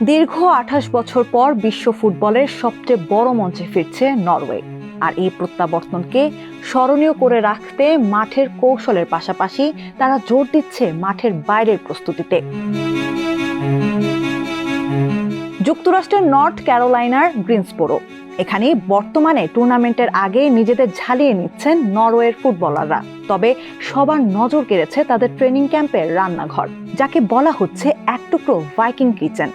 দীর্ঘ ২৮ বছর পর বিশ্ব ফুটবলের সবচেয়ে বড় মঞ্চে ফিরছে নরওয়ে। আর এই প্রত্যাবর্তনকে স্মরণীয় করে রাখতে মাঠের কৌশলের পাশাপাশি তারা জোর দিচ্ছে মাঠের বাইরের প্রস্তুতিতে। যুক্তরাষ্ট্রের নর্থ ক্যারোলাইনার গ্রিনসবোরো, এখানে বর্তমানে টুর্নামেন্টের আগে নিজেদের ঝালিয়ে নিচ্ছেন নরওয়ের ফুটবলাররা। তবে সবার নজর কেড়েছে তাদের ট্রেনিং ক্যাম্পের রান্নাঘর, যাকে বলা হচ্ছে এক টুকরো ভাইকিং কিচেন।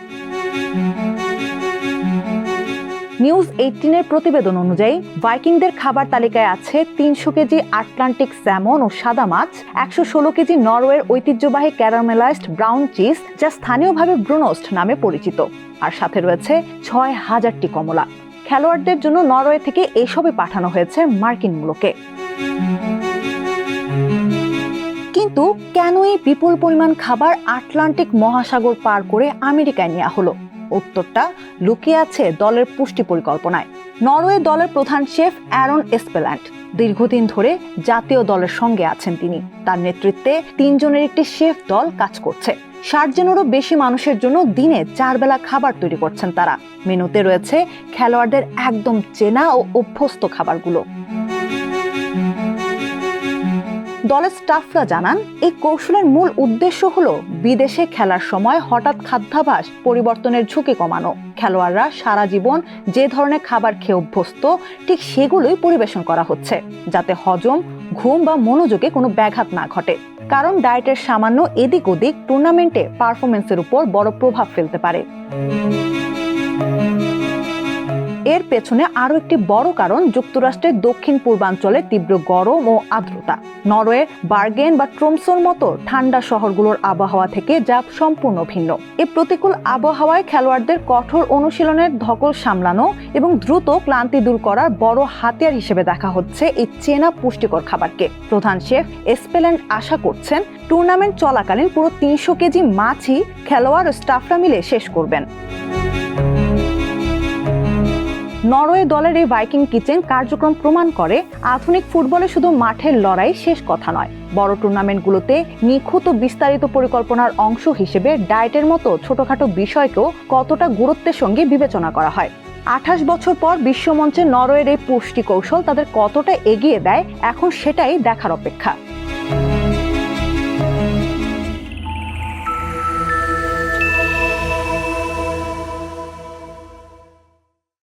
নিউজ 18-এর প্রতিবেদন অনুযায়ী ভাইকিংদের খাবার তালিকায় আছে ৩০০ কেজি আটলান্টিক স্যামন ও সাদা মাছ, ১১৬ কেজি নরওয়ের ঐতিহ্যবাহী ক্যারামেলাইজড ব্রাউন চিজ, যা স্থানীয়ভাবে ব্রুনোস্ট নামে পরিচিত, আর সাথে রয়েছে ৬,০০০টি কমলা। খেলোয়াড়দের জন্য নরওয়ে থেকে এসবই পাঠানো হয়েছে মার্কিন মূলকে। কিন্তু কেন এই বিপুল পরিমাণ খাবার আটলান্টিক মহাসাগর পার করে আমেরিকায় নেওয়া হলো? উত্তরটা লুকিয়ে আছে দলের পুষ্টি পরিকল্পনায়। নরওয়ে দলের প্রধান শেফ অ্যারন এসপেল্যান্ড দীর্ঘদিন ধরে জাতীয় দলের সঙ্গে আছেন তিনি। তার নেতৃত্বে ৩ জনের একটি শেফ দল কাজ করছে। ৬০ জনেরও বেশি মানুষের জন্য দিনে ৪ বেলা খাবার তৈরি করছেন তারা। মেনুতে রয়েছে খেলোয়াড়দের একদম চেনা ও অভ্যস্ত খাবারগুলো। দলের স্টাফরা জানান, এই কৌশলের মূল উদ্দেশ্য হলো বিদেশে খেলার সময় হঠাৎ খাদ্যাভ্যাস পরিবর্তনের ঝুঁকি কমানো। খেলোয়াড়রা সারা জীবন যে ধরনের খাবার খেয়ে অভ্যস্ত, ঠিক সেগুলোই পরিবেশন করা হচ্ছে, যাতে হজম, ঘুম বা মনোযোগে কোনো ব্যাঘাত না ঘটে। কারণ ডায়েটের সামান্য এদিক ওদিক টুর্নামেন্টে পারফরমেন্সের উপর বড় প্রভাব ফেলতে পারে। এর পেছনে আরো একটি বড় কারণ যুক্তরাষ্ট্রের দক্ষিণ পূর্বাঞ্চলে তীব্র গরম ও আর্দ্রতা। নরওয়ের বার্গেন বা ট্রোমসোর মতো ঠান্ডা শহরগুলোর আবহাওয়া থেকে যা সম্পূর্ণ ভিন্ন। এই প্রতিকূল আবহাওয়ায় খেলোয়াড়দের কঠোর অনুশীলনের ধকল সামলানো এবং দ্রুত ক্লান্তি দূর করার বড় হাতিয়ার হিসেবে দেখা হচ্ছে এই চেনা পুষ্টিকর খাবারকে। প্রধান শেফ এসপেল্যান্ড আশা করছেন, টুর্নামেন্ট চলাকালীন পুরো ৩০০ কেজি মাছই খেলোয়াড় ও স্টাফরা মিলে শেষ করবেন। নরওয়ে দলের এই ভাইকিং কিচেন কার্যক্রম প্রমাণ করে, আধুনিক ফুটবলে শুধু মাঠের লড়াই শেষ কথা নয়, বড় টুর্নামেন্টগুলোতে নিখুঁত ও বিস্তারিত পরিকল্পনার অংশ হিসেবে ডায়েটের মতো ছোটখাটো বিষয়কেও কতটা গুরুত্বের সঙ্গে বিবেচনা করা হয়। ২৮ বছর পর বিশ্বমঞ্চে নরওয়ের এই পুষ্টি কৌশল তাদের কতটা এগিয়ে দেয়, এখন সেটাই দেখার অপেক্ষা।